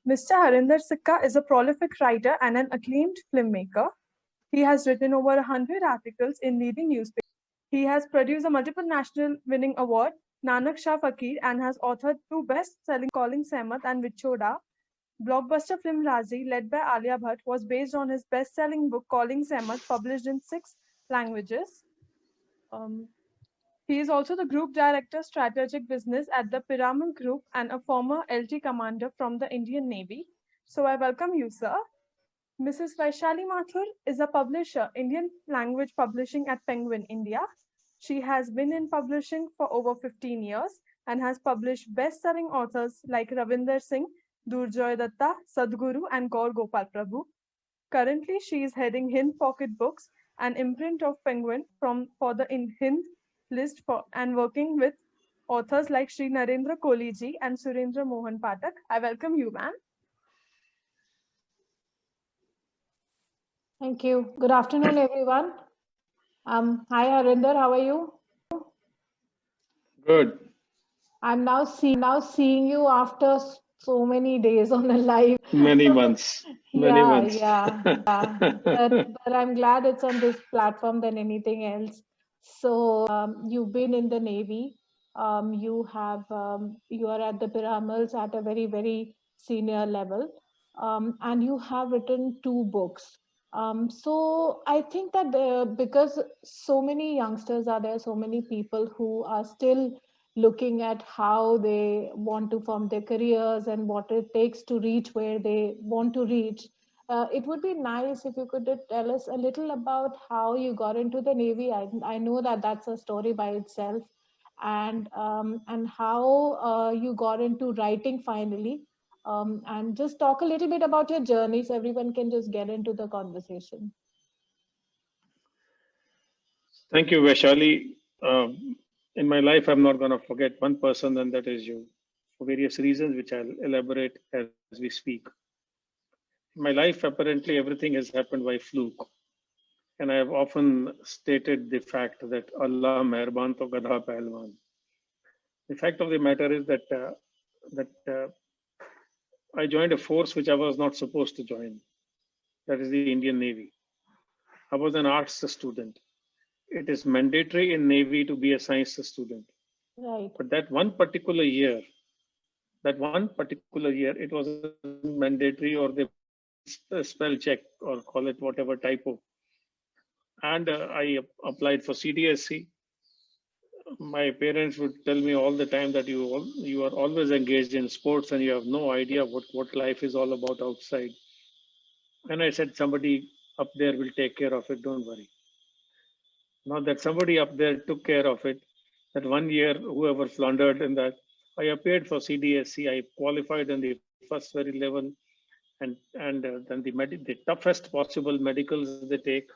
Mr. Harinder Sikka is a prolific writer and an acclaimed filmmaker. He has written over 100 articles in leading newspapers. He has produced a multiple national winning award, Nanak Shah Fakir, and has authored two best-selling Calling Sehmat and Vichoda. Blockbuster film Razi, led by Alia Bhatt, was based on his best-selling book Calling Sehmat, published in 6 languages. Um, he is also the Group Director Strategic Business at the Piramal Group and a former LT commander from the Indian Navy. So I welcome you, sir. Mrs. Vaishali Mathur is a publisher, Indian language publishing at Penguin, India. She has been in publishing for over 15 years and has published best-selling authors like Ravinder Singh, Durjoy Datta, Sadhguru, and Gaur Gopal Prabhu. Currently, she is heading Hind Pocket Books, an imprint of Penguin for the Hind list and working with authors like Sri Narendra Koliji and Surendra Mohan Patak. I welcome you, ma'am. Thank you. Good afternoon, everyone. Hi, Harinder. How are you? Good. I'm now seeing you after so many days on a live. Many months. Yeah. But I'm glad it's on this platform than anything else. So you've been in the Navy. You are at the Piramals at a very, very senior level. And you have written two books. So I think that because so many youngsters are there, so many people who are still looking at how they want to form their careers and what it takes to reach where they want to reach. It would be nice if you could tell us a little about how you got into the Navy. I know that that's a story by itself, and how you got into writing finally. And just talk a little bit about your journey so everyone can just get into the conversation. Thank you, Vaishali. In my life, I'm not going to forget one person, and that is you, for various reasons, which I'll elaborate as we speak. In my life, apparently, everything has happened by fluke. And I have often stated the fact that Allah Meherban to Gadha Pahalwan. The fact of the matter is that I joined a force which I was not supposed to join. That is the Indian Navy. I was an arts student. It is mandatory in Navy to be a science student. Right. But that one particular year, it was mandatory, or they spell check or call it whatever typo. And I applied for CDSC. My parents would tell me all the time that you are always engaged in sports and you have no idea what life is all about outside. And I said, somebody up there will take care of it, don't worry. Now that somebody up there took care of it, that one year, whoever floundered in that, I appeared for CDSC, I qualified in the first very level, and then the toughest possible medicals they take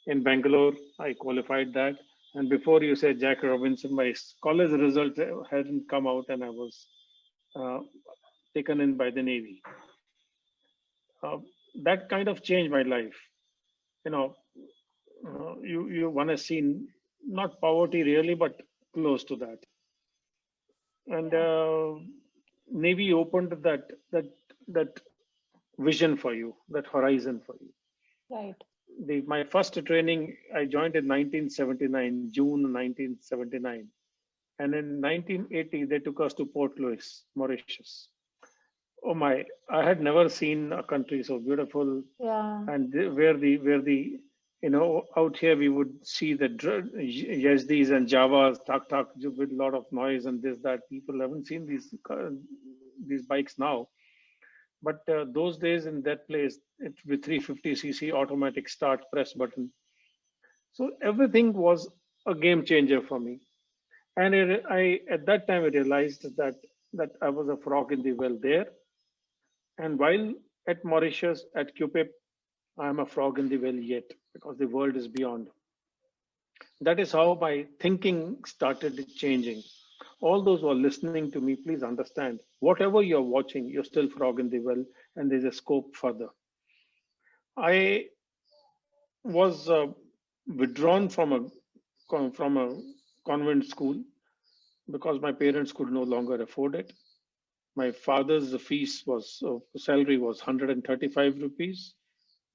in Bangalore, I qualified that. And before you said Jack Robinson, my college result hadn't come out, and I was taken in by the Navy. That kind of changed my life. You know, you want to see not poverty really, but close to that. And Navy opened that vision for you, that horizon for you. Right. My first training, I joined in 1979, June 1979. And in 1980, they took us to Port Louis, Mauritius. Oh my, I had never seen a country so beautiful. Yeah. And where the out here we would see the Yazdis and Javas, tak with a lot of noise and this, that. People haven't seen these bikes now. But those days in that place, it's with 350cc automatic start press button. So everything was a game changer for me. And at that time I realized that I was a frog in the well there. And while at Mauritius, at QPIP, I'm a frog in the well yet, because the world is beyond. That is how my thinking started changing. All those who are listening to me, please understand, whatever you're watching, you're still frog in the well, and there's a scope further. I was withdrawn from a convent school because my parents could no longer afford it. My father's fees was salary was 135 rupees.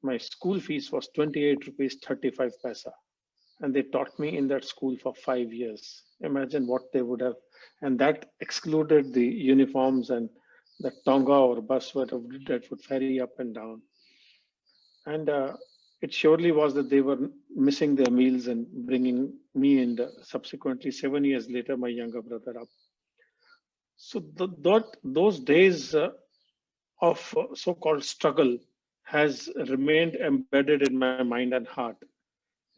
My school fees was 28 rupees 35 paisa. And they taught me in that school for 5 years. Imagine what they would have, and that excluded the uniforms and the tonga or bus that would ferry up and down. And it surely was that they were missing their meals and bringing me and subsequently 7 years later my younger brother up. So those days of so-called struggle has remained embedded in my mind and heart.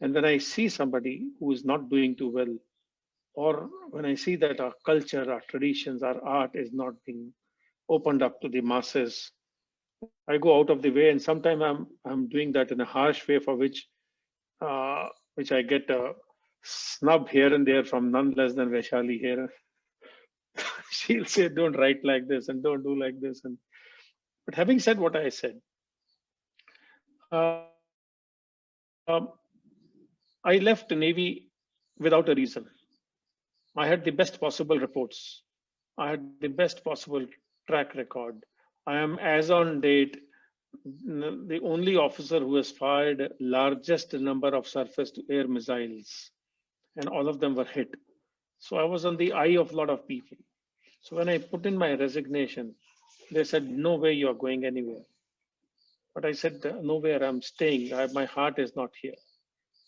And when I see somebody who is not doing too well, or when I see that our culture, our traditions, our art is not being opened up to the masses, I go out of the way, and sometimes I'm doing that in a harsh way, for which I get a snub here and there from none less than Vaishali here. She'll say, "Don't write like this and don't do like this." And but having said what I said, I left the Navy without a reason. I had the best possible reports. I had the best possible track record. I am, as on date, the only officer who has fired largest number of surface to air missiles, and all of them were hit. So I was on the eye of a lot of people. So when I put in my resignation, they said, "No way you are going anywhere." But I said, "Nowhere, I'm staying. My heart is not here.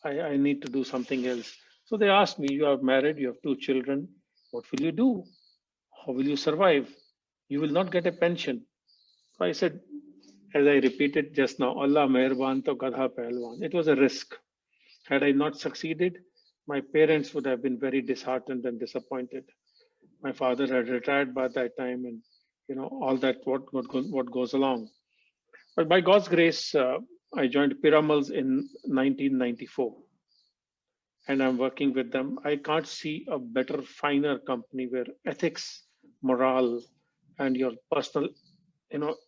I need to do something else." So they asked me, "You are married, you have 2 children. What will you do? How will you survive? You will not get a pension." So I said, as I repeated just now, Allah Meherban to Gadha Pehlwan. It was a risk. Had I not succeeded, my parents would have been very disheartened and disappointed. My father had retired by that time, and all that what goes along. But by God's grace, I joined Piramals in 1994, and I'm working with them. I can't see a better, finer company where ethics, morale, and your personal,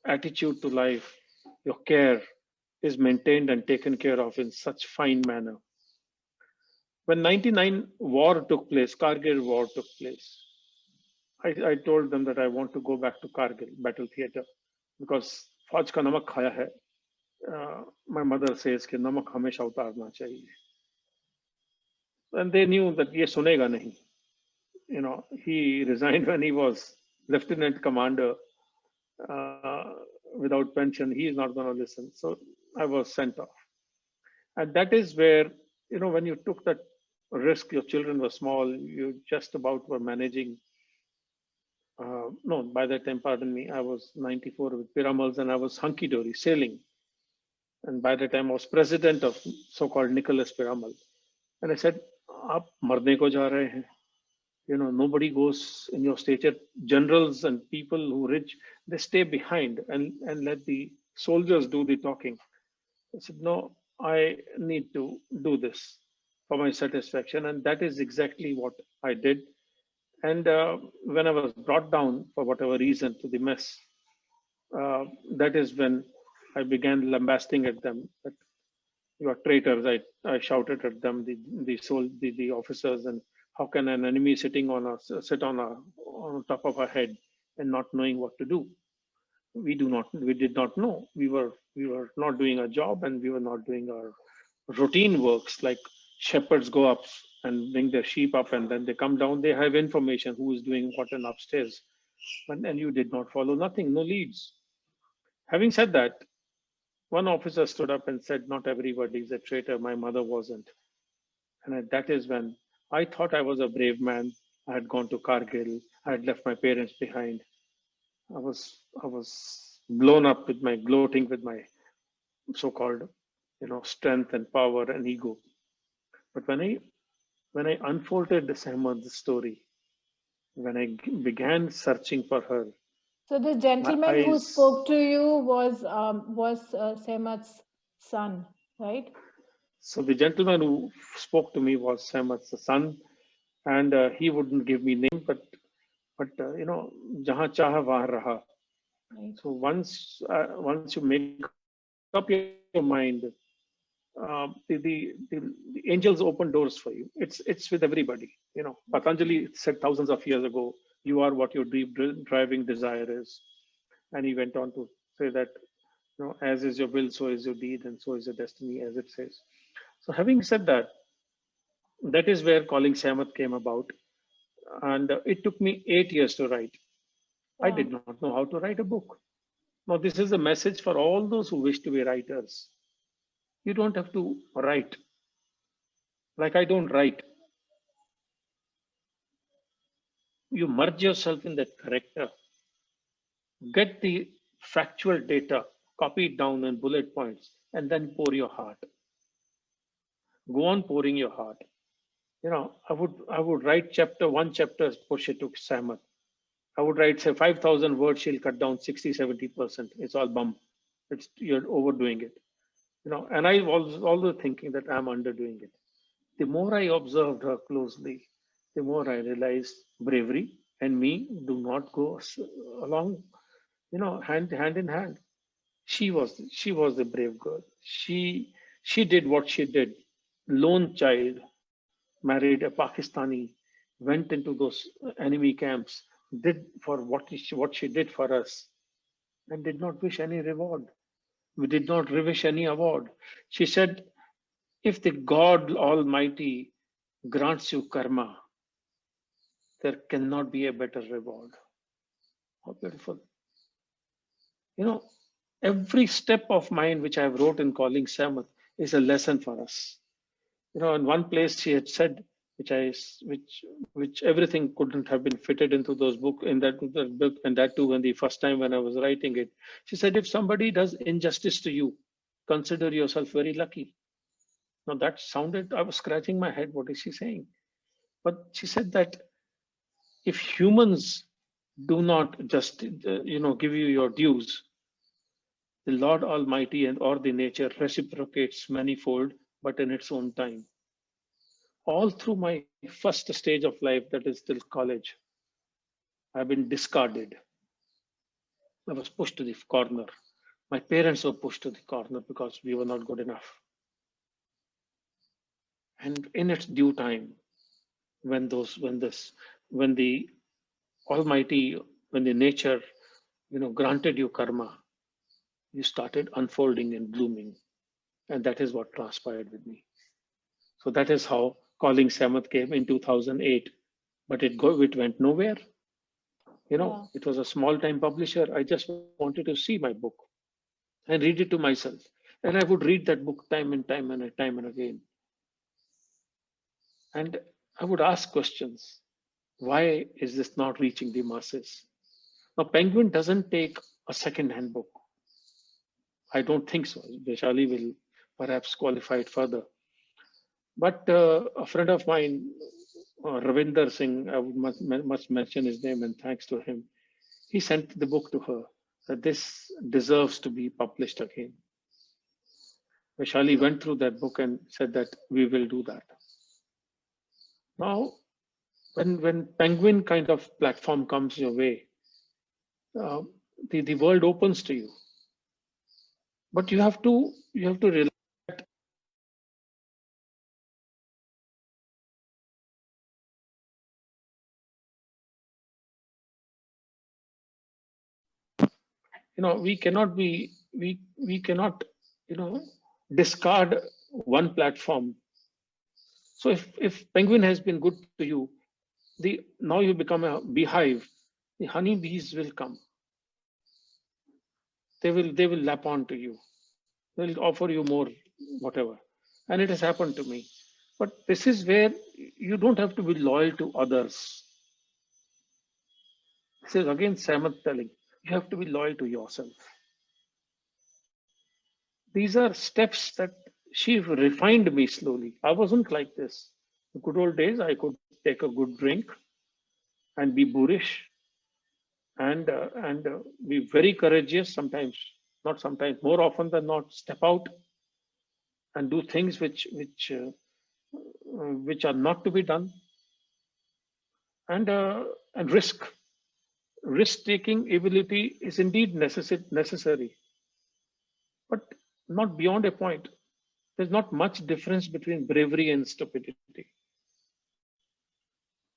attitude to life, your care is maintained and taken care of in such fine manner. When 99 war took place, Kargil war took place, I told them that I want to go back to Kargil battle theater because फौज का नमक खाया है. My mother says कि नमक हमेशा उतारना चाहिए. And they knew that ये सुनेगा नहीं. He resigned when he was lieutenant commander without pension. He is not going to listen. So I was sent off. And that is where, when you took that risk, your children were small, you just about were managing. No, by that time, pardon me, I was 94 with Piramals and I was hunky-dory sailing. And by the time I was president of so-called Nicholas Piramal. And I said, "Aap marne ko ja rahe hain." Nobody goes in your stature. Generals and people who rich, they stay behind and let the soldiers do the talking. I said, "No, I need to do this for my satisfaction." And that is exactly what I did. And when I was brought down for whatever reason to the mess, that is when I began lambasting at them. That you are traitors. I shouted at them, the officers, and how can an enemy sit on top of our head and not knowing what to do? We did not know. We were not doing our job, and we were not doing our routine works like shepherds go up and bring their sheep up, and then they come down. They have information who is doing what and upstairs, and you did not follow nothing, no leads. Having said that, one officer stood up and said, "Not everybody is a traitor. My mother wasn't." And that is when I thought I was a brave man. I had gone to Kargil. I had left my parents behind. I was blown up with my gloating with my so-called, strength and power and ego. But when I unfolded the Sehmad's story, when I began searching for her, so the gentleman who spoke to you was Sehmad's son, right? So the gentleman who spoke to me was Sehmad's son, and he wouldn't give me name, but jahan chaha wahan raha. Right. So once you make up your mind, the angels open doors for you. It's with everybody. Patanjali said thousands of years ago, You are what your deep driving desire is. And he went on to say that, as is your will, so is your deed, and so is your destiny, as it says. So having said that, that is where Calling Sehmat came about. And it took me 8 years to write. I did not know how to write a book. Now, this is a message for all those who wish to be writers. You don't have to write. Like I don't write. You merge yourself in that character. Get the factual data, copy it down in bullet points, and then pour your heart. Go on pouring your heart. I would write one chapter, push it to Sehmat. I would write, say, 5,000 words, she'll cut down 60-70%. It's all bum. You're overdoing it. And I was always thinking that I'm underdoing it. The more I observed her closely, the more I realized bravery and me do not go along, hand in hand. She was the brave girl. She did what she did. Lone child, married a Pakistani, went into those enemy camps, did for what she did for us, and did not wish any reward. We did not wish any award. She said, if the God Almighty grants you karma, there cannot be a better reward. How beautiful. Every step of mine which I have wrote in Calling Sehmat is a lesson for us. In one place she had said, which everything couldn't have been fitted into those book in that book, and that too when the first time when I was writing it. She said, if somebody does injustice to you, consider yourself very lucky. Now that sounded, I was scratching my head. What is she saying? But she said that if humans do not just give you your dues, the Lord Almighty or the nature reciprocates manifold, but in its own time. All through my first stage of life, that is till college, I've been discarded. I was pushed to the corner. My parents were pushed to the corner because we were not good enough. And in its due time, when the Almighty, when the nature, granted you karma, you started unfolding and blooming. And that is what transpired with me. So that is how Calling Sehmat came in 2008, but it went nowhere. It was a small time publisher. I just wanted to see my book and read it to myself. And I would read that book time and time and again. And I would ask questions. Why is this not reaching the masses? Now, Penguin doesn't take a second-hand book. I don't think so. Vaishali will perhaps qualify it further. But a friend of mine, Ravinder Singh, I would must mention his name and thanks to him. He sent the book to her that this deserves to be published again. Vaishali went through that book and said that we will do that. Now, when Penguin kind of platform comes your way, the world opens to you. But you have to realize that we cannot discard one platform. So if Penguin has been good to you, now you become a beehive, the honeybees will come. They will lap on to you. They'll offer you more, whatever. And it has happened to me. But this is where you don't have to be loyal to others. This is again Sehmat telling, you have to be loyal to yourself. These are steps that she refined me slowly. I wasn't like this. In good old days, I could take a good drink and be boorish and be very courageous sometimes, not sometimes, more often than not, step out and do things which are not to be done, and risk-taking ability is indeed necessary, but not beyond a point. There's not much difference between bravery and stupidity.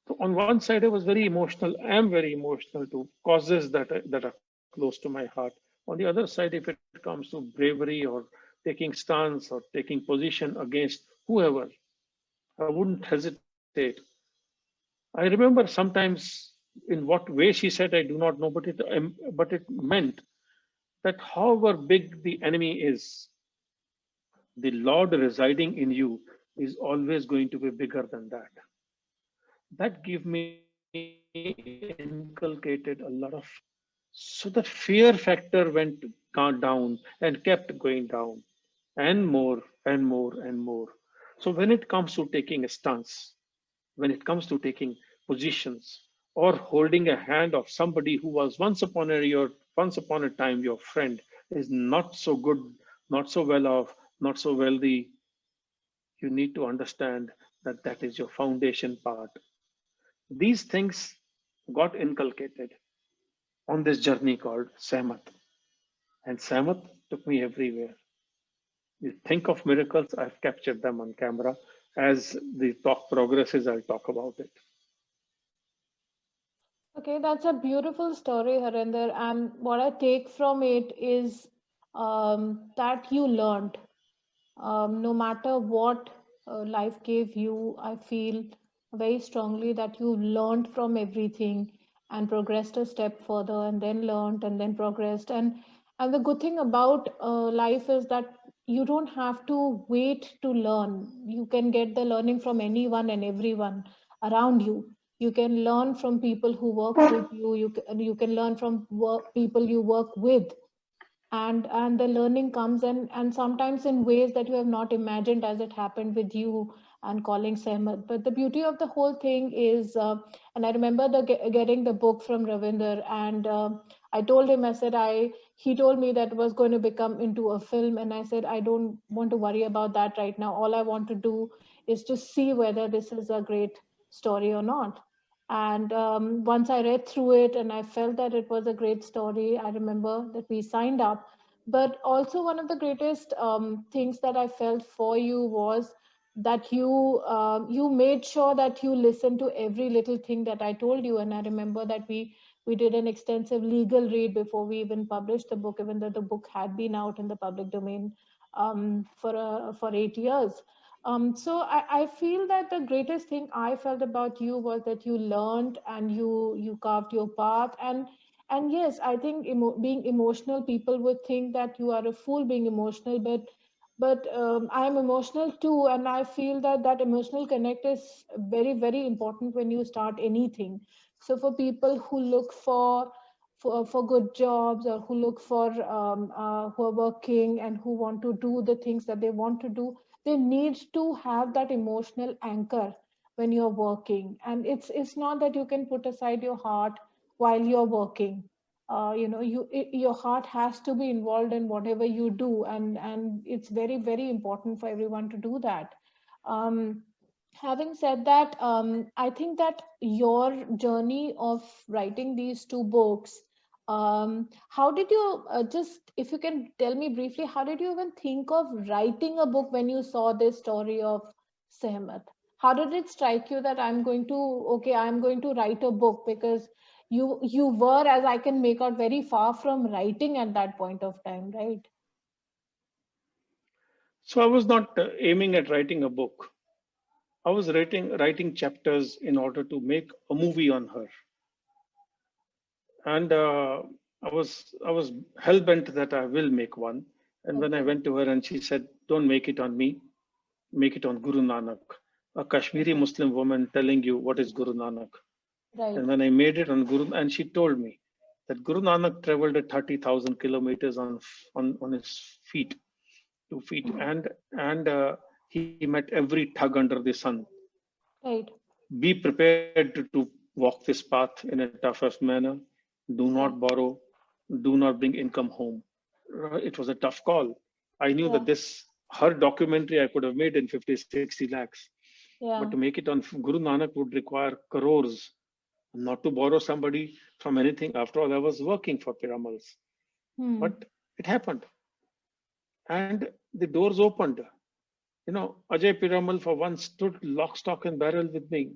So on one side, I was very emotional. I am very emotional to causes that are close to my heart. On the other side, if it comes to bravery or taking stance or taking position against whoever, I wouldn't hesitate. I remember sometimes in what way she said, I do not know, but it meant that however big the enemy is, the Lord residing in you is always going to be bigger than that. That gave me inculcated a lot of fear. So that fear factor went down and kept going down and more and more and more. So when it comes to taking a stance, when it comes to taking positions or holding a hand of somebody who was once upon a time your friend is not so good, not so well off, not so wealthy, you need to understand that that is your foundation part. These things got inculcated on this journey called Sehmat. And Sehmat took me everywhere. You think of miracles, I've captured them on camera. As the talk progresses, I'll talk about it. Okay, that's a beautiful story, Harinder. And what I take from it is that you learned. No matter what life gave you, I feel very strongly that you learned from everything and progressed a step further, and then learned and then progressed. And the good thing about life is that you don't have to wait to learn. You can get the learning from anyone and everyone around you. You can learn from people who work with you. You can learn from people you work with, and the learning comes and sometimes in ways that you have not imagined, as it happened with you and calling Sehmat. But the beauty of the whole thing is, and I remember getting the book from Ravinder, and I told him, I said, he told me that it was going to become into a film, and I said, I don't want to worry about that right now. All I want to do is to see whether this is a great story or not. And once I read through it and I felt that it was a great story, I remember that we signed up. But also, one of the greatest things that I felt for you was that you made sure that you listened to every little thing that I told you. And I remember that we did an extensive legal read before we even published the book, even though the book had been out in the public domain for 8 years. So I feel that the greatest thing I felt about you was that you learned and you carved your path. And yes, I think being emotional, people would think that you are a fool being emotional, but I'm emotional too, and I feel that that emotional connect is very, very important when you start anything. So for people who look for good jobs, or who look for who are working and who want to do the things that they want to do, they need to have that emotional anchor when you're working. And it's not that you can put aside your heart while you're working. Your heart has to be involved in whatever you do, and it's very, very important for everyone to do that. um, Having said that, I think that your journey of writing these two books, how did you just, if you can tell me briefly, how did you even think of writing a book when you saw this story of Sehmat? How did it strike you that I'm going to write a book? Because you were, as I can make out, very far from writing at that point of time, right? So I was not aiming at writing a book. I was writing chapters in order to make a movie on her. And I was hell bent that I will make one. And when I Okay. went to her and she said, "Don't make it on me, make it on Guru Nanak, a Kashmiri Okay. Muslim woman telling you what is Guru Nanak." Right. And when I made it on Guru, and she told me that Guru Nanak traveled at 30,000 kilometers on his feet, 2 feet, Mhm. and he met every thug under the sun. Right. Be prepared to walk this path in a toughest manner. Do not Right. borrow. Do not bring income home. It was a tough call. I knew Yeah. that her documentary I could have made in 50, 60 lakhs. But to Yeah. make it on Guru Nanak would require crores. Not to borrow somebody from anything. After all, I was working for Piramals. Hmm. But it happened. And the doors opened. Ajay Piramal for once stood lock, stock, and barrel with me.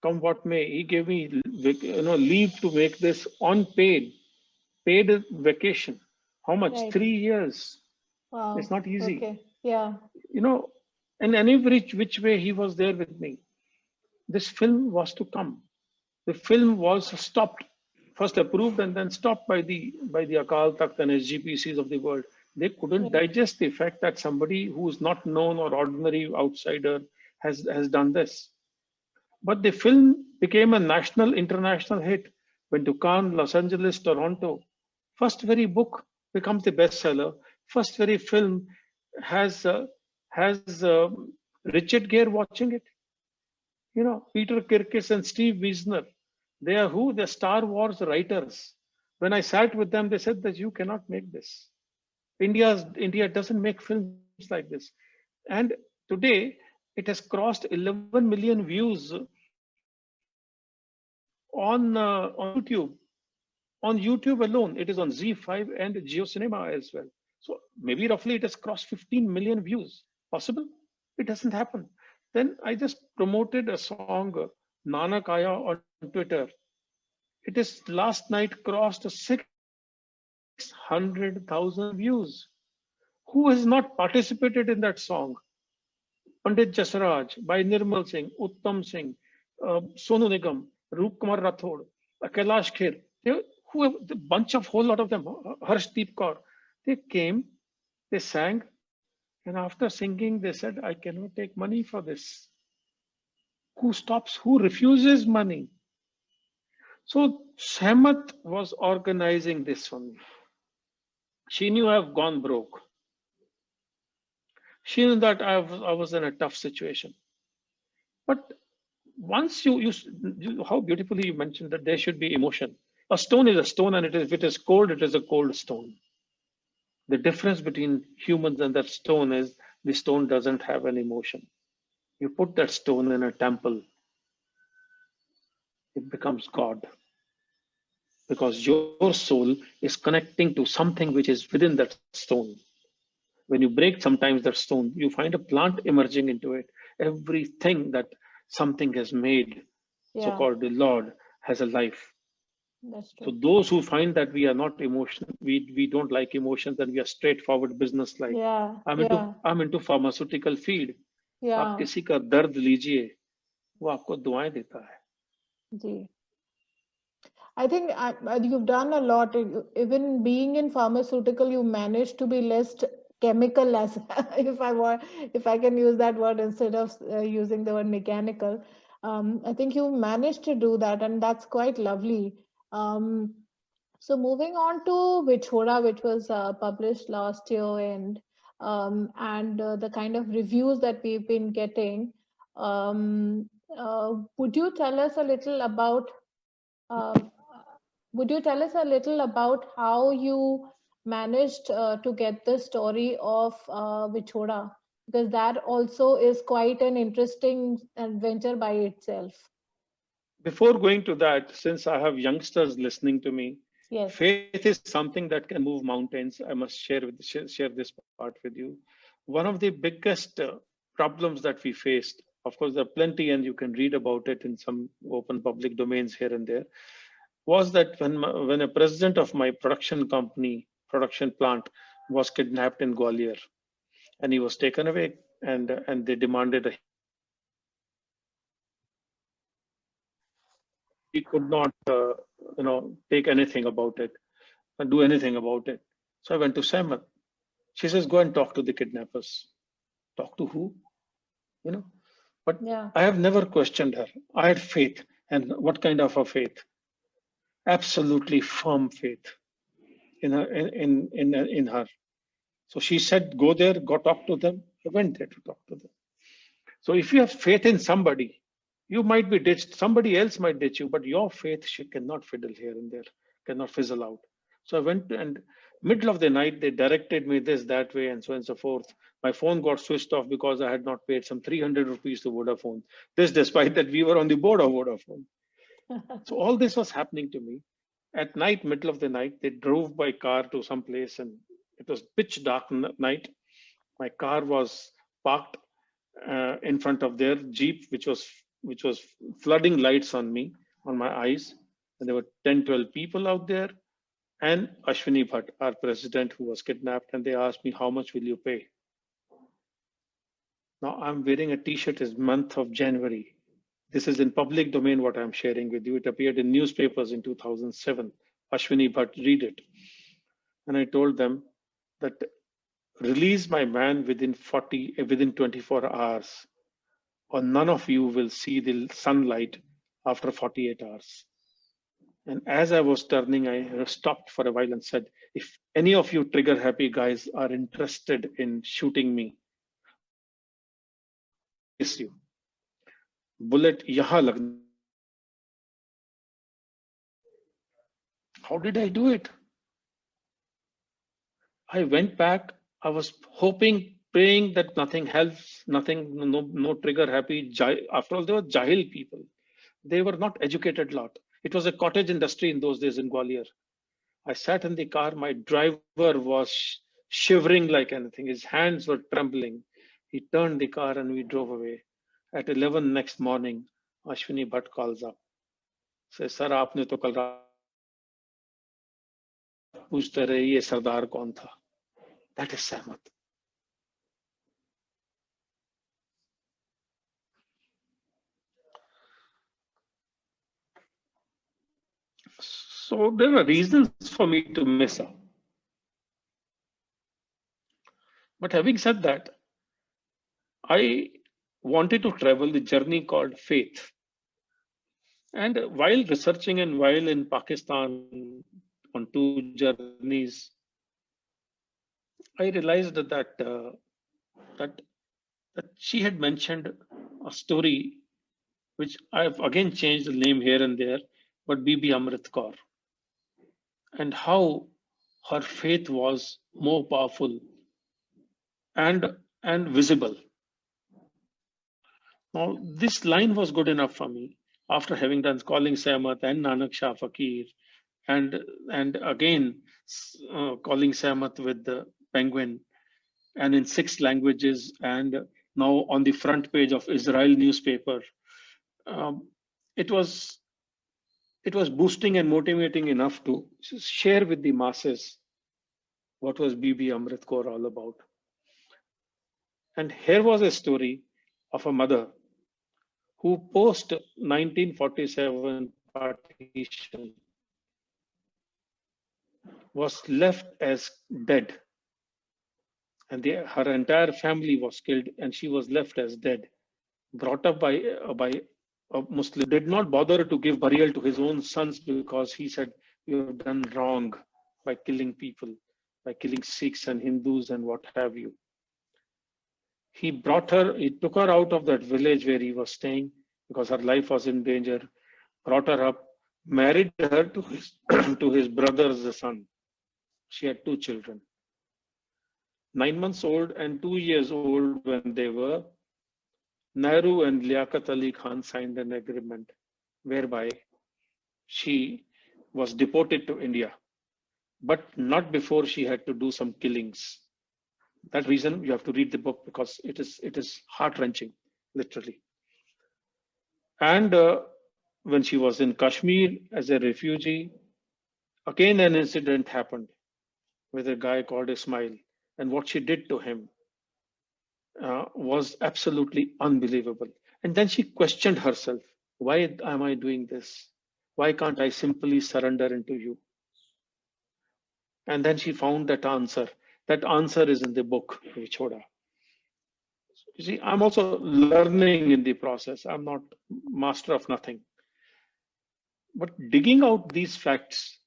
come what may. He gave me, leave to make this paid vacation. How much? Right. 3 years. It's Wow. not easy. Okay. Yeah. And any which way he was there with me. This film was to come. The film was stopped, first approved and then stopped by the Akal Takht and SGPCs of the world. They couldn't Right. digest the fact that somebody who is not known or ordinary outsider has done this. But the film became a national, international hit. Went to Cannes, Los Angeles, Toronto. First very book becomes the bestseller. First very film has Richard Gere watching it. Peter Kirkis and Steve Wiesner. They are who? They're Star Wars writers. When I sat with them, they said that you cannot make this. India doesn't make films like this. And today it has crossed 11 million views on YouTube. On YouTube alone, it is on Z5 and GeoCinema as well. So maybe roughly it has crossed 15 million views. Possible? It doesn't happen. Then I just promoted a song, Nanakaya, on Twitter. It is last night crossed 600,000 views. Who has not participated in that song? Pandit Jasraj, by Nirmal Singh, Uttam Singh, Sonu Nigam, Roop Kumar Rathod, Kailash Kher. The bunch of whole lot of them, Harshdeep Kaur, they came, they sang, and after singing, they said, I cannot take money for this. Who stops? Who refuses money? So Sehmat was organizing this for me. She knew I've gone broke. She knew that I was in a tough situation. But once you how beautifully you mentioned that there should be emotion. A stone is a stone, and if it is cold, it is a cold stone. The difference between humans and that stone is the stone doesn't have an emotion. You put that stone in a temple, it becomes God. Because your soul is connecting to something which is within that stone. When you break sometimes that stone, you find a plant emerging into it. Everything that something has made, so-called the Lord, has a life. That's true. So those who find that we are not emotional, we don't like emotions, and we are straightforward business like. Yeah. I'm into pharmaceutical field. आप किसी का दर्द लीजिए, वो आपको दुआएं देता है. जी. I think you've done a lot. Even being in pharmaceutical, you managed to be less chemical, as if I can use that word instead of using the word mechanical. I think you managed to do that, and that's quite lovely. So moving on to Vichhora, which was published last year, and the kind of reviews that we've been getting. Would you tell us a little about how you managed to get the story of Vichhora? Because that also is quite an interesting adventure by itself. Before going to that, since I have youngsters listening to me, Yes. Faith is something that can move mountains. I must share this part with you. One of the biggest problems that we faced, of course, there are plenty, and you can read about it in some open public domains here and there, was that when a president of my production plant was kidnapped in Gwalior, and he was taken away, and they demanded he could not take anything about it and do anything about it. So I went to Sehmat. She says, go and talk to the kidnappers. Talk to who? But Yeah. I have never questioned her. I had faith. And what kind of a faith? Absolutely firm faith in her. So she said, go there, go talk to them. I went there to talk to them. So if you have faith in somebody, you might be ditched. Somebody else might ditch you, but your faith, she cannot fiddle here and there, cannot fizzle out. So I went, and middle of the night, they directed me this, that way, and so on and so forth. My phone got switched off because I had not paid some 300 rupees to Vodafone. This despite that we were on the board of Vodafone. So all this was happening to me. At night, middle of the night, they drove by car to some place, and it was pitch dark night. My car was parked in front of their Jeep, which was which was flooding lights on me, on my eyes. And there were 10, 12 people out there, and Ashwini Bhatt, our president, who was kidnapped. And they asked me, how much will you pay? Now I'm wearing a t-shirt is month of January. This is in public domain what I'm sharing with you. It appeared in newspapers in 2007. Ashwini Bhatt, read it. And I told them that release my man within 24 hours, or none of you will see the sunlight after 48 hours. And as I was turning, I stopped for a while and said, if any of you trigger happy guys are interested in shooting me, miss you. Bullet yahan lag. How did I do it? I went back. I was hoping, praying that nothing helps, nothing, no trigger happy. After all, they were Jahil people. They were not educated lot. It was a cottage industry in those days in Gwalior. I sat in the car. My driver was shivering like anything. His hands were trembling. He turned the car and we drove away. At 11 next morning, Ashwini Bhatt calls up. Says, sir, aapne to kal raat पूछते रहे ये सरदार कौन था? That is Sehmat. So there were reasons for me to miss out. But having said that, I wanted to travel the journey called faith. And while researching and while in Pakistan on 2 journeys, I realized that she had mentioned a story, which I've again changed the name here and there, but Bibi Amrit Kaur, and how her faith was more powerful and visible. Now, this line was good enough for me after having done Calling Sehmat and Nanak Shah Fakir, and again Calling Sehmat with the Penguin, and in 6 languages, and now on the front page of Israel newspaper. It was boosting and motivating enough to share with the masses what was Bibi Amrit Kaur all about. And here was a story of a mother who post 1947 partition was left as dead, and her entire family was killed, and she was left as dead, brought up by a Muslim. Did not bother to give burial to his own sons because he said, you have done wrong by killing people, by killing Sikhs and Hindus and what have you. He took her out of that village where he was staying because her life was in danger, brought her up, married her to his, to his brother's son. She had 2 children, 9 months old and 2 years old when they were. Nehru and Liaquat Ali Khan signed an agreement whereby she was deported to India, but not before she had to do some killings. That reason you have to read the book because it is heart-wrenching, literally. And when she was in Kashmir as a refugee, again an incident happened with a guy called Ismail, and what she did to him was absolutely unbelievable. And then she questioned herself, why am I doing this? Why can't I simply surrender into you? And then she found that answer. That answer is in the book, Vichoda. You see, I'm also learning in the process. I'm not master of nothing. But digging out these facts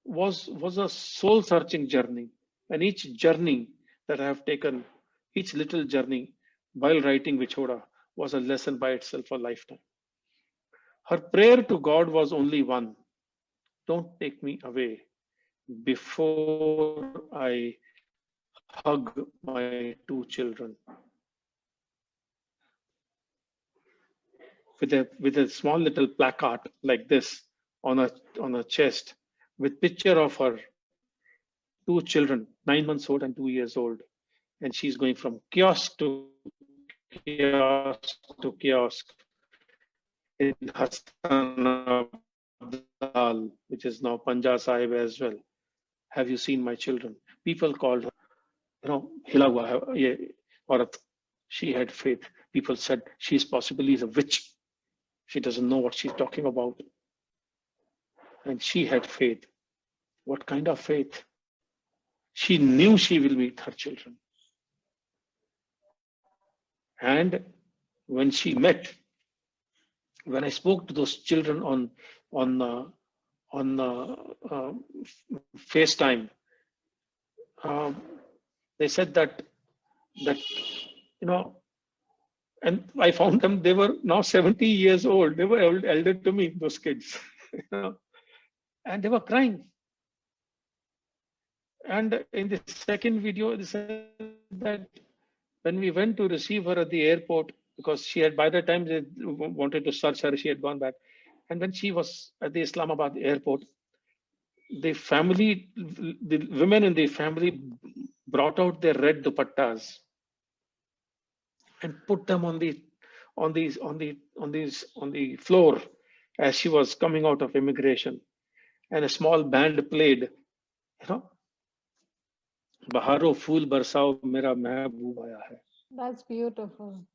was a soul-searching journey. And each journey that I have taken, each little journey while writing Vichoda was a lesson by itself for a lifetime. Her prayer to God was only one: don't take me away before I hug my 2 children. With a small little placard like this on a chest with picture of her 2 children, 9 months old and 2 years old. And she's going from kiosk to kiosk to kiosk, in Hassan Abdal, which is now Panja Sahib as well. Have you seen my children? People called her, hila hua hai ye aurat. She had faith. People said she's possibly a witch. She doesn't know what she's talking about. And she had faith. What kind of faith? She knew she will meet her children. And when she met, when I spoke to those children on FaceTime, they said that and I found them. They were now 70 years old. They were elder to me, those kids, and they were crying. And in the second video, they said that when we went to receive her at the airport, because she had, by the time they wanted to search her, she had gone back. And when she was at the Islamabad airport, the family, the women in the family brought out their red dupattas and put them on the floor as she was coming out of immigration. And a small band played, Baharo Fool Barsao Mera Mehboob Aaya Hai. That's beautiful.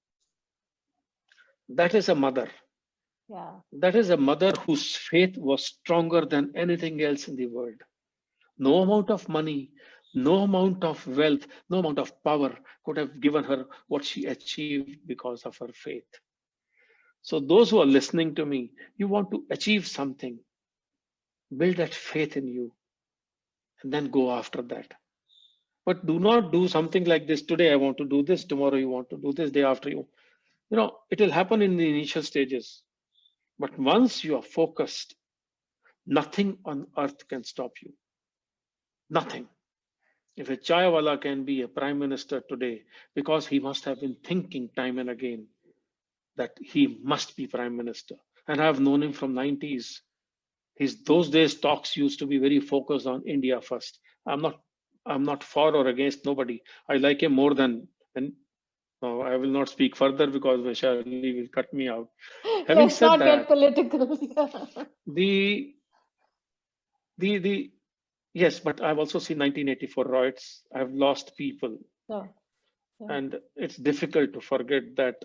That is a mother. Yeah. That is a mother whose faith was stronger than anything else in the world. No amount of money, no amount of wealth, no amount of power could have given her what she achieved because of her faith. So those who are listening to me, you want to achieve something, build that faith in you, and then go after that. But do not do something like this. Today I want to do this, tomorrow you want to do this, day after you. It will happen in the initial stages. But once you are focused, nothing on earth can stop you. Nothing. If a chaiwala can be a prime minister today, because he must have been thinking time and again that he must be prime minister. And I've known him from 90s. Those days talks used to be very focused on India first. I'm not for or against nobody. I like him more than, and no, I will not speak further because Vaishali will cut me out. Having Let's said not that, get political. Yes, but I've also seen 1984 riots. I've lost people. Yeah. And it's difficult to forget that,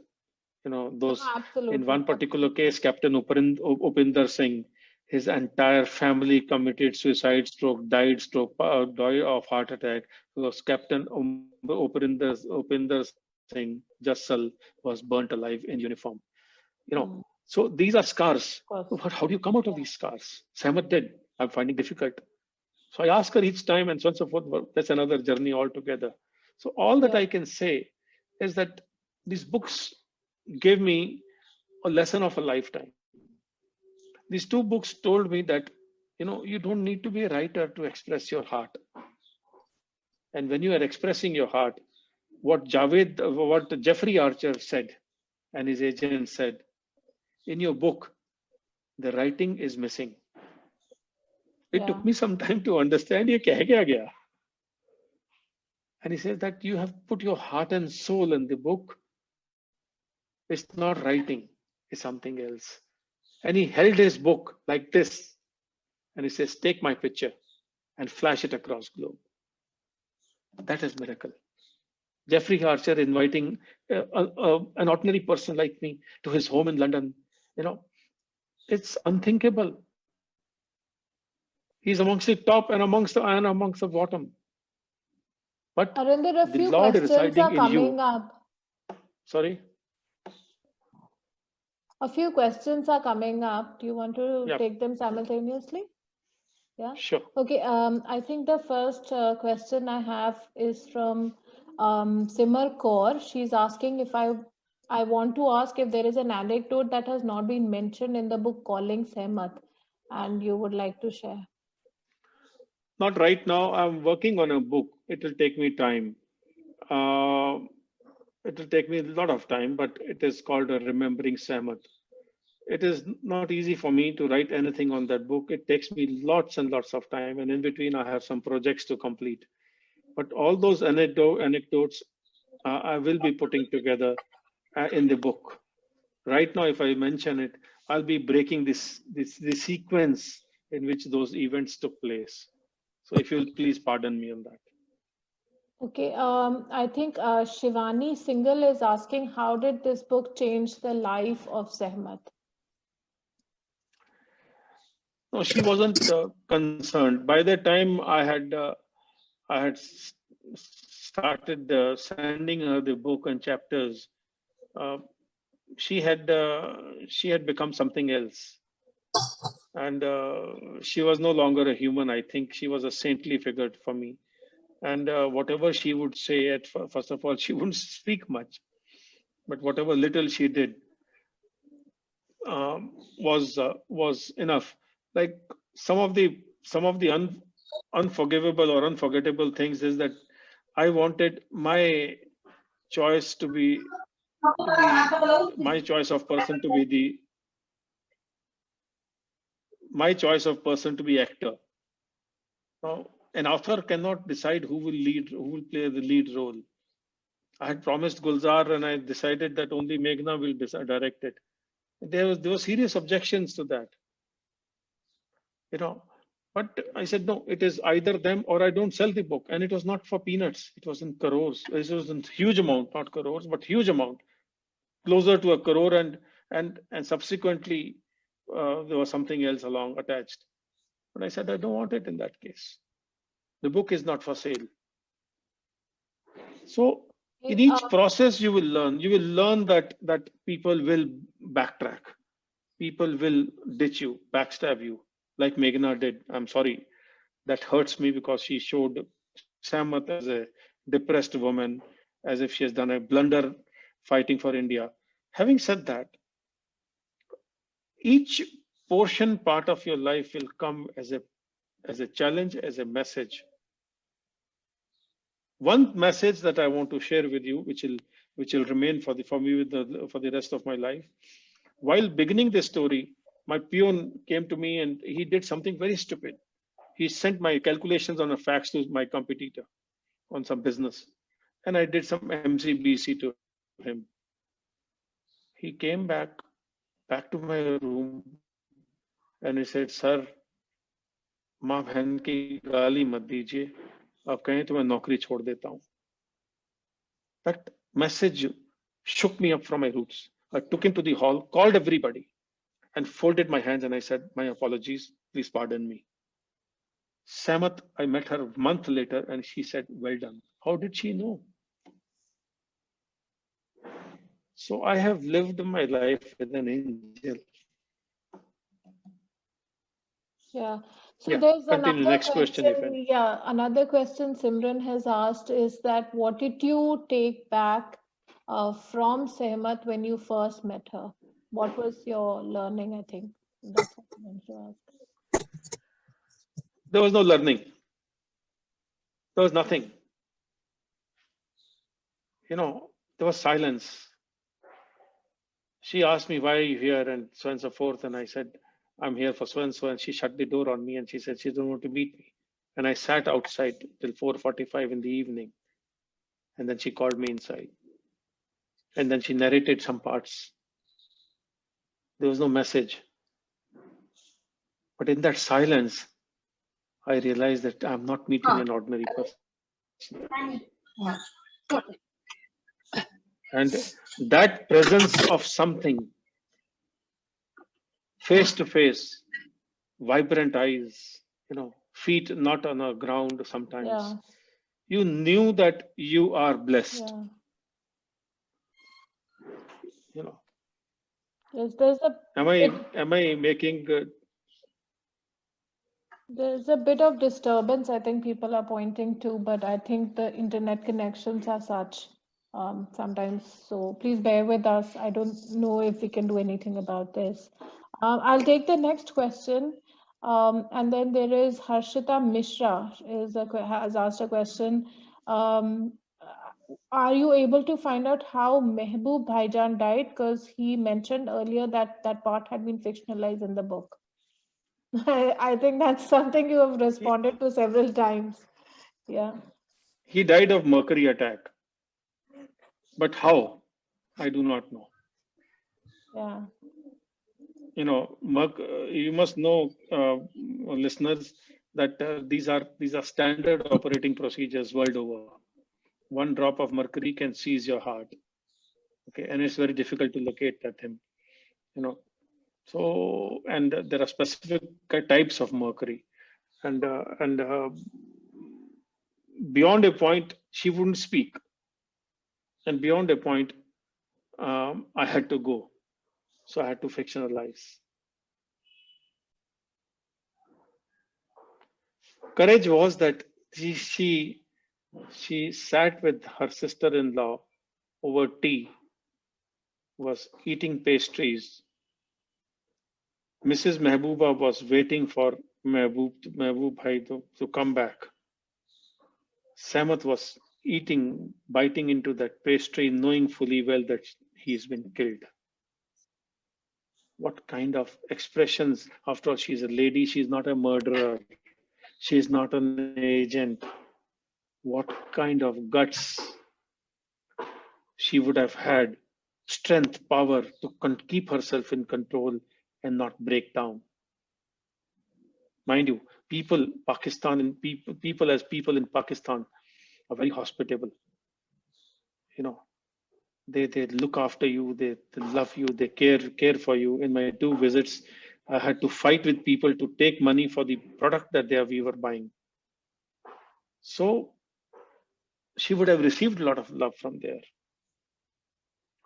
those, Absolutely. in one particular case, Captain Upinder Singh, his entire family committed suicide, died of heart attack, because Captain Upinder Singh, Jassal, was burnt alive in uniform. So these are scars. But how do you come out of these scars? Sehmat did. I'm finding difficult. So I ask her each time and so on and so forth. But that's another journey altogether. So all that I can say is that these books gave me a lesson of a lifetime. These two books told me that, you don't need to be a writer to express your heart. And when you are expressing your heart, what Jeffrey Archer said and his agent said, in your book, the writing is missing. It took me some time to understand ye keh kya gaya. And he says that you have put your heart and soul in the book. It's not writing, it's something else. And he held his book like this. And he says, take my picture and flash it across globe. That is miracle. Jeffrey Archer inviting an ordinary person like me to his home in London. It's unthinkable. He's amongst the top and amongst the bottom. But Harinder, the Lord residing in you. Sorry? A few questions are coming up. Do you want to take them simultaneously? Yeah. Sure. Okay. I think the first question I have is from Simar Kaur. She's asking if I want to ask if there is an anecdote that has not been mentioned in the book Calling Sehmat, and you would like to share. Not right now. I'm working on a book. It will take me time. It will take me a lot of time, but it is called Remembering Sehmat. It is not easy for me to write anything on that book. It takes me lots and lots of time, and in between I have some projects to complete. But all those anecdotes I will be putting together in the book. right now, if I mention it, I'll be breaking this sequence in which those events took place. So if you'll please pardon me on that. Okay, I think Shivani Singhal is asking, how did this book change the life of Sehmat? No, she wasn't concerned. By the time I had started sending her the book and chapters, uh, she had become something else, and she was no longer a human. I think she was a saintly figure for me. And whatever she would say, first of all, she wouldn't speak much, but whatever little she did was enough. Like some of the unforgivable or unforgettable things is that I wanted my choice to be my choice of person to be actor. Now, an author cannot decide who will play the lead role. I had promised Gulzar, and I decided that only Meghna will direct it. There were serious objections to that, But I said no. It is either them or I don't sell the book, and it was not for peanuts. It was in crores. It was in huge amount, not crores, but huge amount, closer to a crore, and subsequently there was something else along attached. But I said I don't want it in that case. The book is not for sale. So in each process, you will learn that people will backtrack, people will ditch you, backstab you, like Meghna did. I'm sorry, that hurts me because she showed Samat as a depressed woman, as if she has done a blunder fighting for India. Having said that, each part of your life will come as a challenge, as a message. One message that I want to share with you, which will remain for me for the rest of my life. While beginning this story, my peon came to me and he did something very stupid. He sent my calculations on a fax to my competitor on some business, and I did some MCBC to him. He came back to my room and he said, "Sir, माँ बहन की गाली मत दीजिए, अब कहें तो मैं नौकरी छोड़ देता हूँ." That message shook me up from my roots. I took him to the hall, called everybody, and folded my hands, and I said, "My apologies, please pardon me." Samat, I met her a month later, and she said, "Well done." How did she know? So I have lived my life with an angel. Yeah. So there's continue. another Next question. Yeah, another question Simran has asked is that what did you take back from Sehmat when you first met her? What was your learning? I think that's what I want to ask. There was no learning. There was nothing. There was silence. She asked me, "Why are you here?" and so on and so forth. And I said, "I'm here for so and so." And she shut the door on me and she said she don't want to meet me. And I sat outside till 4:45 in the evening. And then she called me inside. And then she narrated some parts. There was no message. But in that silence, I realized that I'm not meeting an ordinary person. And that presence of something, face to face, vibrant eyes, feet not on the ground sometimes. Yeah. You knew that you are blessed. Yeah. Yes, there's a. Am I making good? There's a bit of disturbance I think people are pointing to, but I think the internet connections are such sometimes. So please bear with us. I don't know if we can do anything about this. I'll take the next question. And then there is Harshita Mishra has asked a question. Are you able to find out how Mehboob Bhaijan died? Because he mentioned earlier that that part had been fictionalized in the book. I think that's something you have responded to several times. Yeah. He died of mercury attack. But how? I do not know. Yeah. You must know, listeners, that these are standard operating procedures world over. One drop of mercury can seize your heart. Okay, and it's very difficult to locate that him. You know, so and there are specific types of mercury, and beyond a point she wouldn't speak, and beyond a point I had to go, so I had to fictionalize. Courage was that she sat with her sister-in-law over tea, was eating pastries. Mrs. Mehbooba was waiting for Mehboob Bhai to come back. Samat was biting into that pastry, knowing fully well that he's been killed. What kind of expressions? After all, she's a lady, she's not a murderer, she's not an agent. What kind of guts she would have had, strength, power to keep herself in control and not break down. Mind you, people in Pakistan are very hospitable. They look after you, they love you, they care for you. In my 2 visits, I had to fight with people to take money for the product that we were buying. So she would have received a lot of love from there.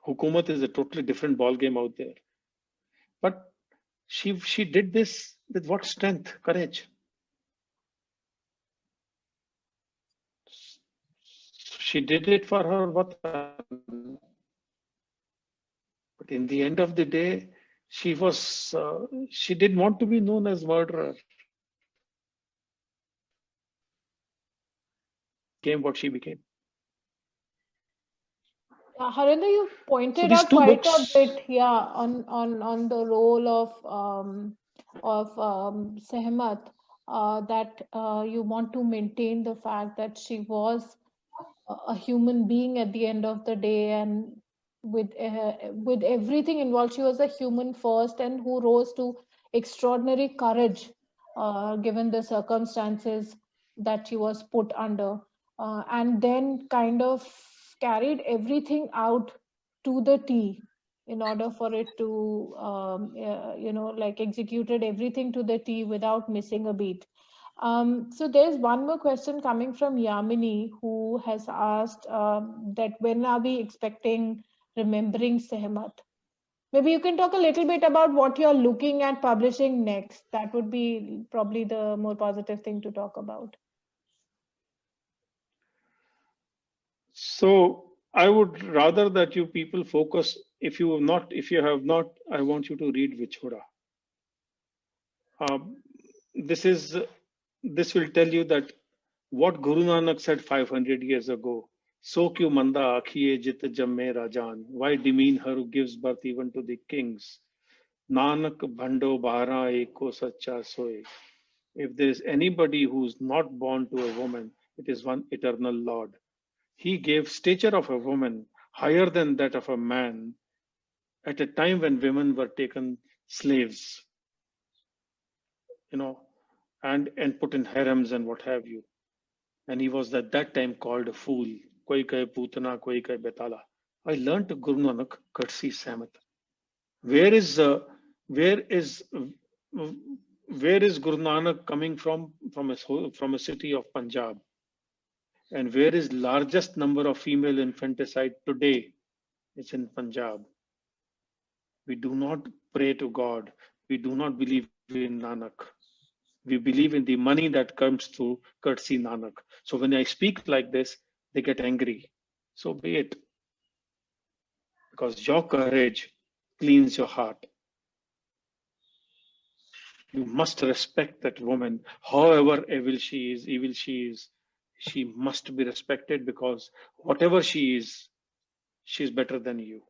Hukumat is a totally different ball game out there. But she did this with what strength, courage? She did it for her watan. But in the end of the day, she didn't want to be known as murderer. Became what she became. Harinder, you pointed these out two quite books, a bit, on the role of Sehmat, that you want to maintain the fact that she was a human being at the end of the day, and with everything involved, she was a human first, and who rose to extraordinary courage given the circumstances that she was put under, and then kind of carried everything out to the T in order for it to like executed everything to the T without missing a beat. So there's one more question coming from Yamini, who has asked that when are we expecting Remembering Sehmat? Maybe you can talk a little bit about what you're looking at publishing next. That would be probably the more positive thing to talk about. So I would rather that you people focus. If you have not, I want you to read Vichhora. This will tell you that what Guru Nanak said 500 years ago. So kyu manda akhiye jit jamme rajan. Why demean her who gives birth even to the kings? Nanak bhando bahra eko sacha soe. If there is anybody who's not born to a woman, it is one eternal Lord. He gave stature of a woman higher than that of a man at a time when women were taken slaves, and put in harems and what have you. And he was at that time called a fool. Koi kahe putana, koi kahe betala. I learned Guru Nanak courtesy Samat. Where is where is Guru Nanak coming from? From a city of Punjab. And where is largest number of female infanticide today? It's in Punjab. We do not pray to God. We do not believe in Nanak. We believe in the money that comes through courtesy Nanak. So when I speak like this, they get angry. So be it. Because your courage cleans your heart. You must respect that woman, however evil she is, she must be respected, because whatever she is, she's better than you.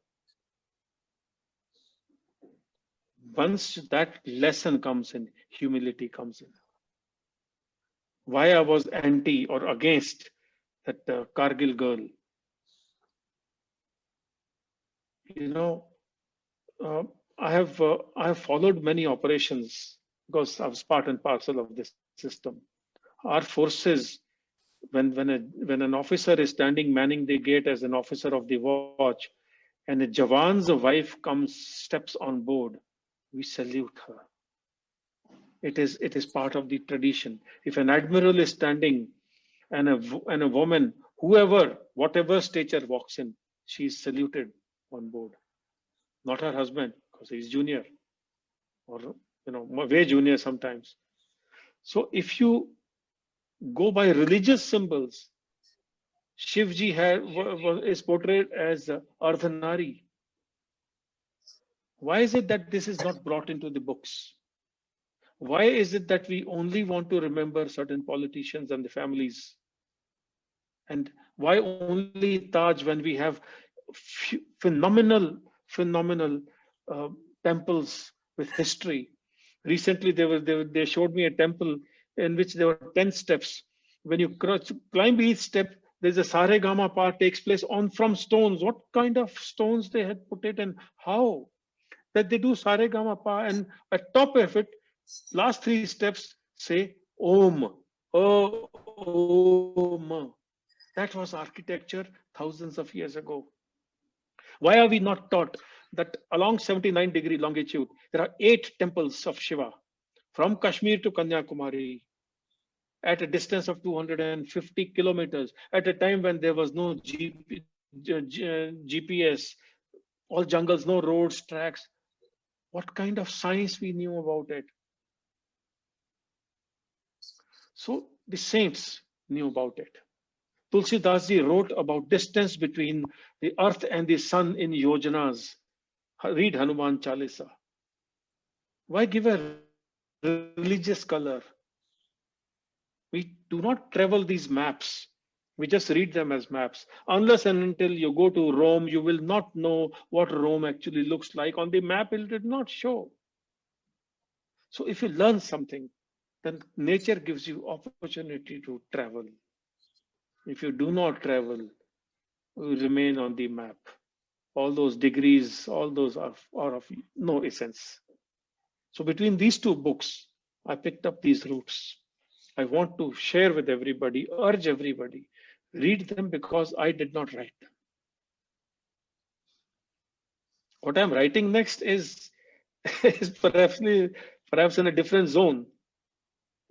Once that lesson comes in, humility comes in. Why I was anti or against that Kargil girl. Uh, I have followed many operations because I was part and parcel of this system. Our forces, when an officer is standing manning the gate as an officer of the watch, and a Jawan's wife steps on board, we salute her. It is part of the tradition. If an admiral is standing and a woman, whatever stature walks in, she is saluted on board. Not her husband, because he's junior, or way junior sometimes. So if you go by religious symbols, Shivji is portrayed as Ardhanari. Why is it that this is not brought into the books? Why is it that we only want to remember certain politicians and the families? And why only Taj when we have phenomenal temples with history? Recently, they showed me a temple in which there were 10 steps. When you climb each step, there's a Saregama part takes place from stones. What kind of stones they had put it, and how? That they do Saregama pa, and at top of it, last 3 steps say Om. Om. That was architecture thousands of years ago. Why are we not taught that along 79-degree longitude, there are 8 temples of Shiva from Kashmir to Kanyakumari at a distance of 250 kilometers at a time when there was no GPS, all jungles, no roads, tracks. What kind of science we knew about it? So the saints knew about it. Tulsidas ji wrote about distance between the earth and the sun in yojanas. Read Hanuman Chalisa. Why give a religious color? We do not travel these maps. We just read them as maps. Unless and until you go to Rome, you will not know what Rome actually looks like. On the map, it did not show. So if you learn something, then nature gives you opportunity to travel. If you do not travel, you remain on the map. All those degrees, all those are of no essence. So between these 2 books, I picked up these roots. I want to share with everybody, urge everybody, read them because I did not write them. What I'm writing next is perhaps in a different zone.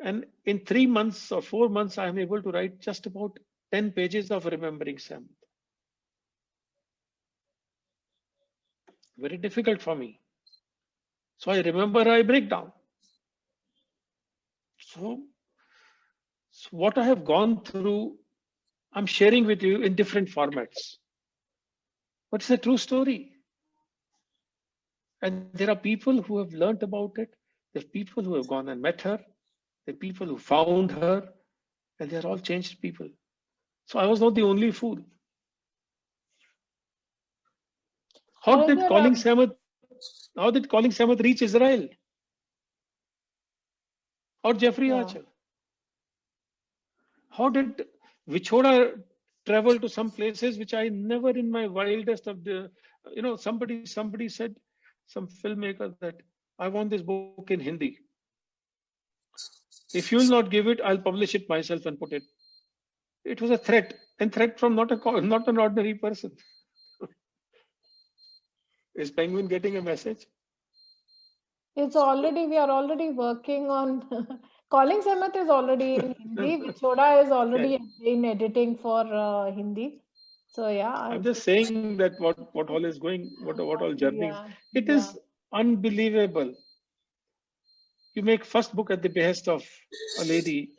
And in 3 months or 4 months, I am able to write just about 10 pages of Remembering Sam. Very difficult for me. So I remember, I break down. So what I have gone through, I'm sharing with you in different formats. But it's a true story. And there are people who have learned about it. There are people who have gone and met her. There are people who found her. And they're all changed people. So I was not the only fool. How did Calling Samath reach Israel? Or Jeffrey Archer? How did Vichoda travel to some places which I never in my wildest of the, somebody said, some filmmaker, that I want this book in Hindi. If you will not give it, I'll publish it myself and put it. It was a threat, and threat from not an ordinary person. Is Penguin getting a message? We are already working on Calling Samath is already in Hindi. Vichoda is already in editing for Hindi. So yeah. I'm just saying that what all is going, what all journey. It is unbelievable. You make first book at the behest of a lady,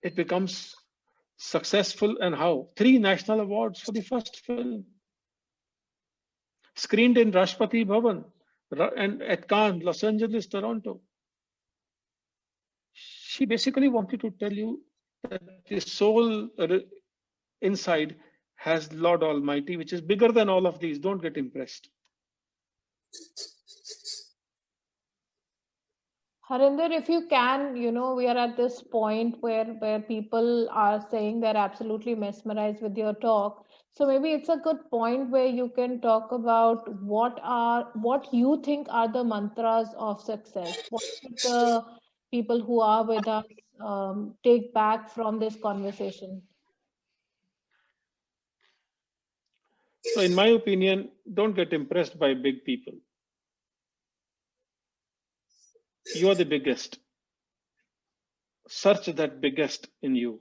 it becomes successful, and how? 3 national awards for the first film. Screened in Rashtrapati Bhavan and at Cannes, Los Angeles, Toronto. She basically wanted to tell you that the soul inside has Lord Almighty, which is bigger than all of these. Don't get impressed. Harinder, if you can, we are at this point where people are saying they're absolutely mesmerized with your talk. So maybe it's a good point where you can talk about what you think are the mantras of success. What should the people who are with us take back from this conversation? So in my opinion, don't get impressed by big people. You are the biggest. Search that biggest in you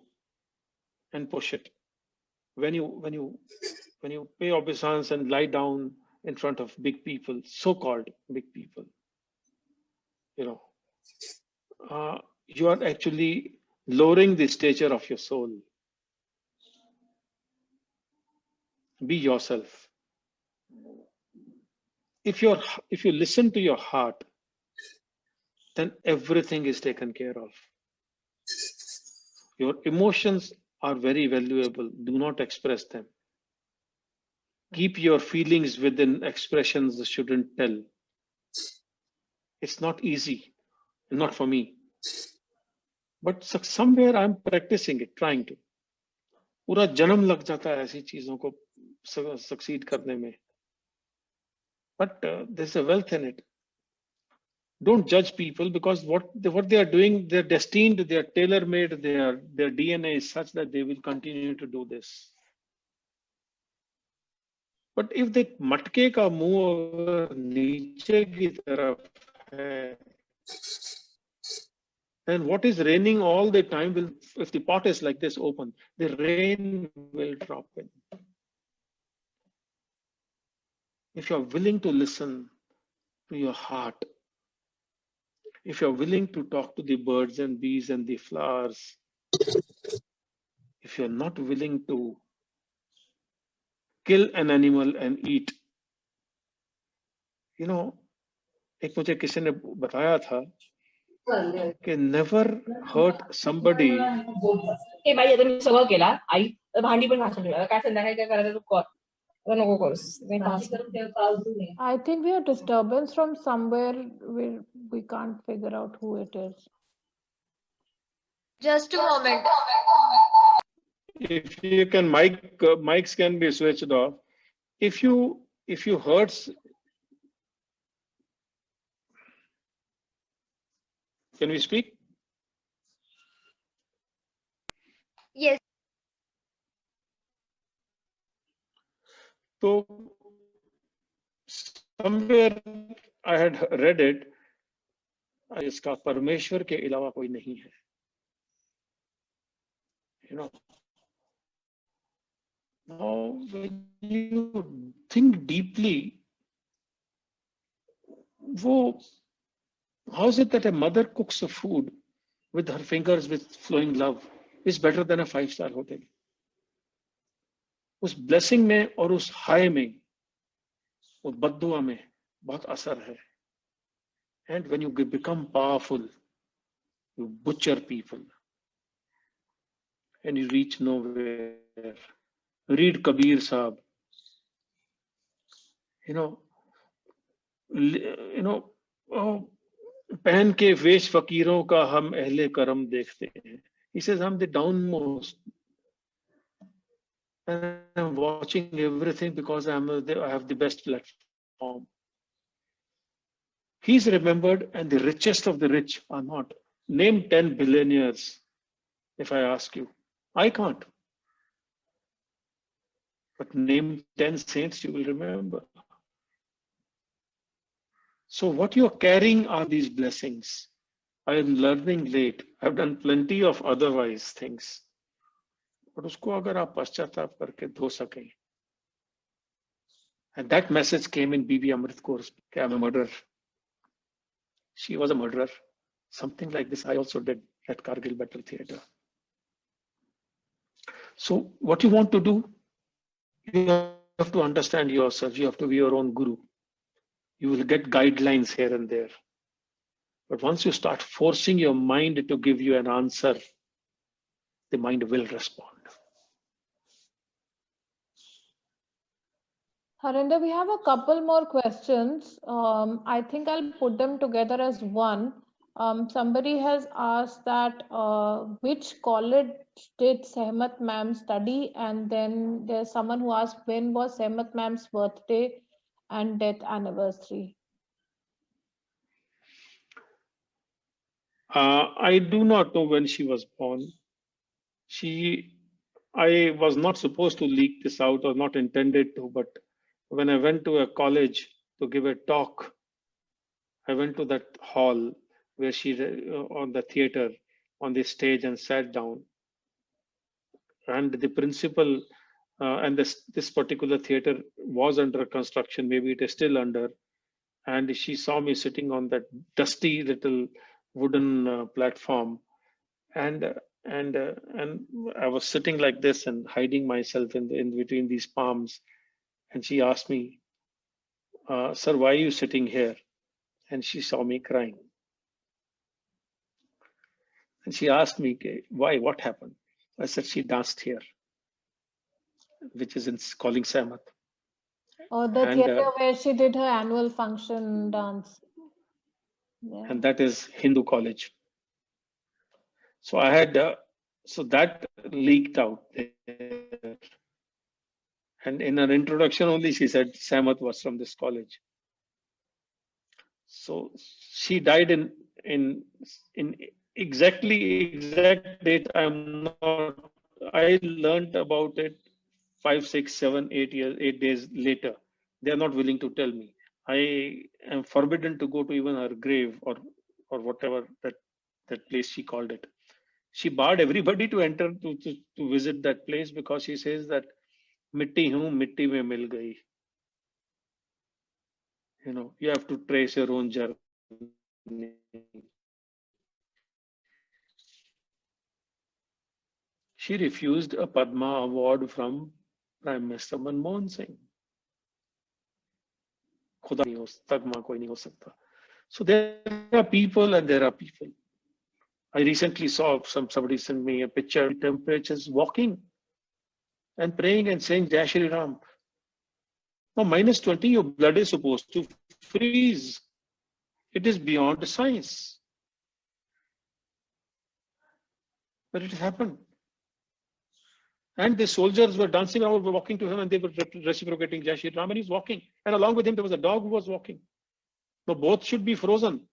and push it. When you pay obeisance and lie down in front of big people, so-called big people, you know, you are actually lowering the stature of your soul. Be yourself. If you listen to your heart, then everything is taken care of. Your emotions are very valuable. Do not express them. Keep your feelings within expressions that shouldn't tell. It's not easy, not for me. But somewhere I'm practicing it, trying to. पूरा जन्म लग जाता है ऐसी चीजों को succeed करने में. But there's a wealth in it. Don't judge people because what they are doing, they're destined, they're tailor-made, their DNA is such that they will continue to do this. But if they मटके का मुंह नीचे की तरफ है, then what is raining all the time will, if the pot is like this open, the rain will drop in. If you're willing to listen to your heart, if you're willing to talk to the birds and bees and the flowers, if you're not willing to kill an animal and eat, you know, एक मुझे किसी ने बताया था कि never hurt somebody. हे बाई आता मी सगळं केला आई भांडी पण घासून ठेवला काय संध्याकाळी काय करायचं तू कर नको करूस I think we have disturbance from somewhere where we can't figure out who it is. Just a moment. If you can, mics can be switched off. If you hurt, can we speak? Yes. So somewhere I had read it, इसका परमेश्वर के अलावा कोई नहीं है. You know, now when you think deeply, how is it that a mother cooks a food with her fingers with flowing love is better than a 5-star hotel? उस blessing में और उस high में, उस बद्दुआ में बहुत असर है. And when you become powerful, you butcher people and you reach nowhere. Read Kabir Sahab. पहन के वेश फकीरों का हम अहले करम देखते हैं. He says, I'm the downmost. And I'm watching everything because I have the best platform. He's remembered and the richest of the rich are not. Name 10 billionaires if I ask you. I can't. But name 10 saints you will remember. So what you're carrying are these blessings. I am learning late. I've done plenty of otherwise things. But उसको अगर आप पश्चाताप करके धो सकें. And that message came in BB Amrit course. I'm a murderer. She was a murderer. Something like this I also did at Kargil Battle Theatre. So what you want to do, you have to understand yourself. You have to be your own guru. You will get guidelines here and there. But once you start forcing your mind to give you an answer, the mind will respond. Harinder, we have a couple more questions. I think I'll put them together as one. Somebody has asked that which college did Sehmat ma'am study, and then there's someone who asked when was Sehmat ma'am's birthday and death anniversary. I do not know when she was born. I was not supposed to leak this out, or not intended to, but when I went to a college to give a talk, I went to that hall where she, on the theater, on the stage, and sat down. And the principal, and this particular theater was under construction, maybe it is still under. And she saw me sitting on that dusty little wooden platform, and I was sitting like this and hiding myself in between these palms. And she asked me, "Sir, why are you sitting here?" And she saw me crying. And she asked me, "Why? What happened?" I said, "She danced here," which is in Calling Sehmat. Or the And, theater where she did her annual function dance. Yeah. And that is Hindu college. So I had, so that leaked out there. And in her introduction only, she said Sehmat was from this college. So she died in exact date. I learned about it 5, 6, 7, 8 days later. They are not willing to tell me. I am forbidden to go to even her grave, or whatever that place she called it. She barred everybody to enter to visit that place, because she says that mitti hu, mitti mein mil gayi. You have to trace your own journey. She refused a Padma award from Prime Minister Manmohan Singh. खुदा नहीं हो, तगमा कोई नहीं हो सकता. So there are people and there are people. I recently saw somebody sent me a picture of temperatures walking and praying and saying Jai Shri Ram. Now -20, your blood is supposed to freeze. It is beyond science. But it happened. And the soldiers were dancing around, were walking to him, and they were reciprocating Jai Shri Ram, and he's walking. And along with him, there was a dog who was walking. So both should be frozen.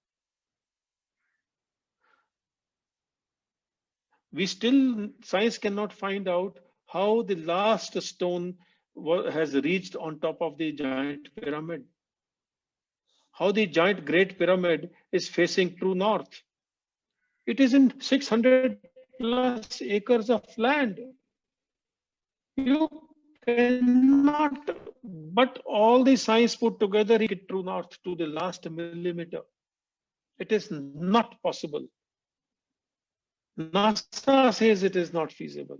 Science cannot find out how the last stone has reached on top of the giant pyramid. How the giant Great Pyramid is facing true north. It is in 600 plus acres of land. You cannot, but all the science put together, it is true north to the last millimeter. It is not possible. NASA says it is not feasible.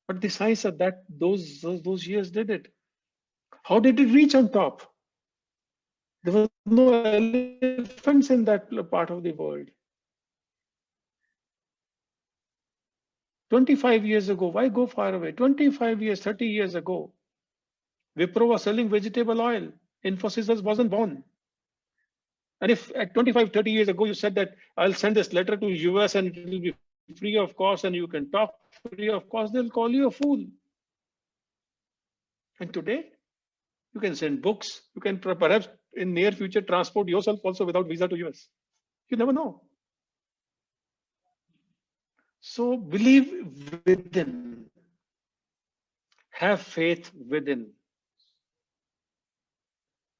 But the science of those years did it. How did it reach on top? There were no elephants in that part of the world. 25 years ago, why go far away? 25 years, 30 years ago, Wipro was selling vegetable oil. Infosys wasn't born. And if at 25, 30 years ago, you said that I'll send this letter to US and it will be free of cost and you can talk free of cost, they'll call you a fool. And today, you can send books. You can perhaps in near future transport yourself also without visa to US. You never know. So believe within. Have faith within.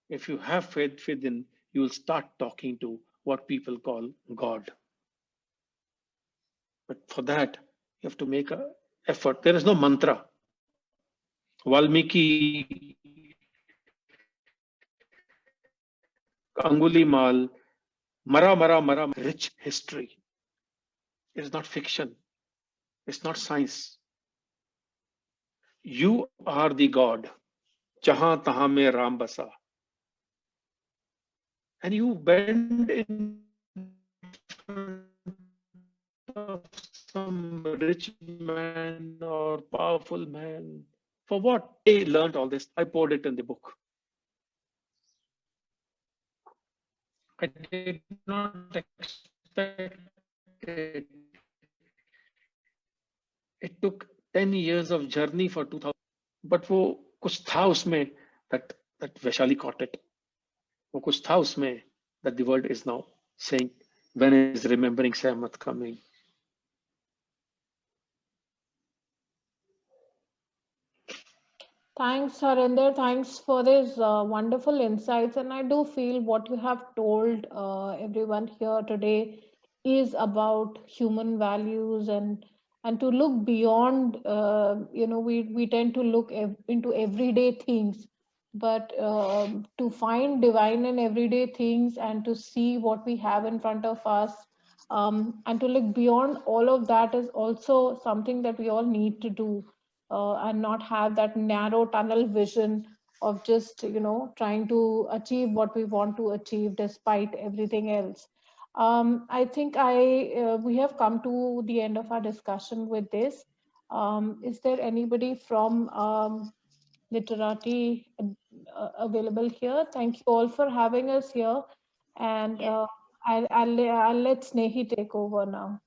If you have faith within, you will start talking to what people call God. But for that, you have to make an effort. There is no mantra. Valmiki, Angulimal, Mara, rich history. It is not fiction. It's not science. You are the God. Jahan tahan mein Ram basa. And you bend in front of some rich man or powerful man. For what? I learned all this. I poured it in the book. I did not expect it. It took 10 years of journey for 2000. But वो कुछ था उसमें that Vaishali caught it. वो कुछ था उसमें that the world is now saying, when is remembering Sehmat coming? Thanks, Harinder. Thanks for these wonderful insights. And I do feel what you have told everyone here today is about human values and to look beyond. We tend to look into everyday things, but to find divine in everyday things and to see what we have in front of us, and to look beyond all of that is also something that we all need to do. And not have that narrow tunnel vision of just trying to achieve what we want to achieve despite everything else. I think we have come to the end of our discussion with this. Is there anybody from Literati available here? Thank you all for having us here, and Yes. I'll let Snehi take over now.